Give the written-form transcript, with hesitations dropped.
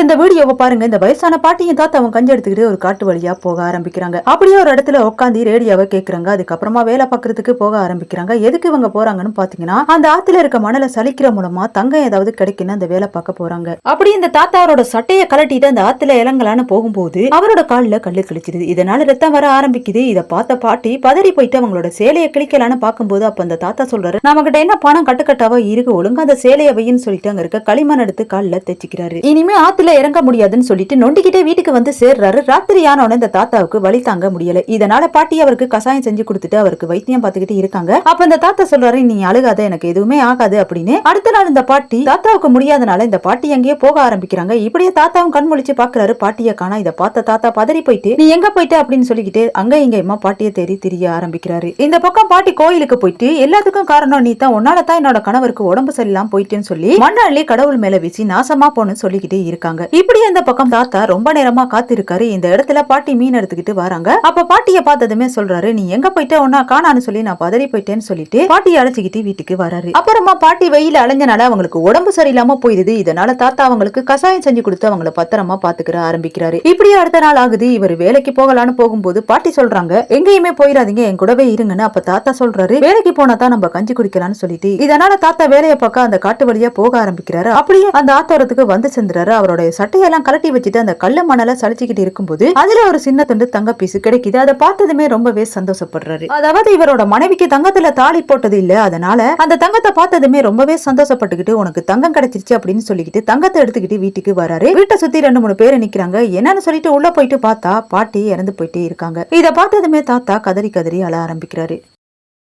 இந்த வீடியோவை பாருங்க. இந்த வயசான பாட்டியும் தாத்தாவும் கஞ்சி எடுத்துக்கிட்டு ஒரு காட்டு வழியா போக ஆரம்பிக்கிறாங்க. அப்படியே ஒரு இடத்துல உட்காந்து ரேடியோவை கேக்குறாங்க. அதுக்கப்புறமா வேலை பாக்குறதுக்கு போக ஆரம்பிக்கிறாங்க. எதுக்கு இவங்க போறாங்கன்னு பாத்தீங்கன்னா, அந்த ஆத்துல இருக்க மணலை சலிக்கிற மூலமா தங்கம் ஏதாவது கிடைக்குன்னு அந்த வேலை பார்க்க போறாங்க. அப்படி இந்த தாத்தாவோட சட்டையை கலட்டிட்டு அந்த ஆத்துல இளங்கலான்னு போகும்போது அவரோட காலில் கல்லு கிழிச்சிருது. இதனால ரத்தம் வர ஆரம்பிக்குது. இதை பார்த்த பாட்டி பதறி போயிட்டு அவங்களோட சேலையை கிழிக்கலான்னு பார்க்கும்போது அப்ப அந்த தாத்தா சொல்றாரு, நம்ம கிட்ட என்ன பணம் கட்டுக்கட்டாவா இருக்கு, ஒழுங்கா அந்த சேலையை வையின்னு சொல்லிட்டு அங்க இருக்க களிமண் எடுத்து காலில் தைச்சிக்கிறாரு. இனிமே ஆத்துல இறங்க முடியாதுன்னு சொல்லிட்டு நொண்டிக்கிட்டே வீட்டுக்கு வந்து சேர்றாரு. ராத்திரி ஆனோட இந்த தாத்தாவுக்கு வலி தாங்க முடியல. இதனால பாட்டி அவருக்கு கசாயம் செஞ்சு கொடுத்துட்டு அவருக்கு வைத்தியம் பார்த்துக்கிட்டு இருக்காங்க. அப்ப இந்த தாத்தா சொல்றாரு, நீ அழுகாத, எனக்கு எதுவுமே ஆகாது அப்படின்னு. அடுத்த நாள் இந்த பாட்டி தாத்தாவுக்கு முடியாதனால இந்த பாட்டி எங்கேயே போக ஆரம்பிக்கிறாங்க. இப்படியே தாத்தாவும் கண் முழிச்சு பாக்குறாரு. பாட்டியை காணா. இதை பார்த்த தாத்தா பதறி போயிட்டு, நீ எங்க போயிட்ட அப்படின்னு சொல்லிக்கிட்டு அங்க இங்கேயுமா பாட்டியை தேடி திரிய ஆரம்பிக்கிறாரு. இந்த பக்கம் பாட்டி கோயிலுக்கு போயிட்டு, எல்லாத்துக்கும் காரணம் நீ தான், உன்னால தான் என்னோட கணவருக்கு உடம்பு சரியில்லாம போயிட்டுன்னு சொல்லி மண்ணாளி கடவுள் மேல வீசி நாசமா போன்னு சொல்லிக்கிட்டே இருக்காங்க. இப்படி அந்த பக்கம் தாத்தா ரொம்ப நேரமா காத்து இருக்காரு. இந்த இடத்துல பாட்டி மீன் எடுத்துக்கிட்டு வராங்க. அப்ப பாட்டிய பார்த்ததுமே சொல்றாரு, நீ எங்க போயிட்ட, ஒன்னா காணான்னு சொல்லி நான் பதறி போயிட்டேன்னு சொல்லிட்டு பாட்டியை அழைச்சிக்கிட்டு வீட்டுக்கு வராரு. அப்புறமா பாட்டி வெயில அலைஞ்சனால அவங்களுக்கு உடம்பு சரியில்லாம போயிருது. இதனால தாத்தா அவங்களுக்கு கசாயம் செஞ்சு கொடுத்து அவங்களை பத்திரமா பாத்துக்கிற ஆரம்பிக்கிறாரு. இப்படியே அடுத்த நாள் ஆகுது. இவர் வேலைக்கு போகலான்னு போகும்போது பாட்டி சொல்றாங்க, எங்கேயுமே போயிடாதீங்க, என் கூடவே இருங்கன்னு. அப்ப தாத்தா சொல்றாரு, வேலைக்கு போனா தான் நம்ம கஞ்சி குடிக்கலாம்னு சொல்லிட்டு இதனால தாத்தா வேலையை பார்க்க அந்த காட்டு வழியா போக ஆரம்பிக்கிறாரு. அப்படியே அந்த ஆத்தோரத்துக்கு வந்து சென்றாரு. அவருடைய சட்டையெல்லாம் கலட்டி வச்சுட்டு அந்த கல்ல மணல சலிச்சுக்கிட்டு இருக்கும்போது அதுல ஒரு சின்ன துண்டு தங்க பீசு கிடைக்குது. அதை பார்த்ததுமே ரொம்பவே சந்தோஷப்படுறாரு. அதாவது இவரோட மனைவிக்கு தங்கத்துல தாலி போட்டது இல்ல, அதனால அந்த தங்கத்தை பார்த்ததுமே ரொம்பவே சந்தோஷப்பட்டுக்கிட்டு, உனக்கு தங்கம் கிடைச்சிருச்சு அப்படின்னு சொல்லிக்கிட்டு தங்கத்தை எடுத்துக்கிட்டு வீட்டுக்கு வராரு. வீட்டை சுத்தி 2-3 பேர் நிக்கிறாங்க. என்னன்னு சொல்லிட்டு உள்ள போயிட்டு பார்த்தா பாட்டி இறந்து போயிட்டே இருக்காங்க. இதை பார்த்ததுமே தாத்தா கதறி கதறி அழ ஆரம்பிக்கிறாரு.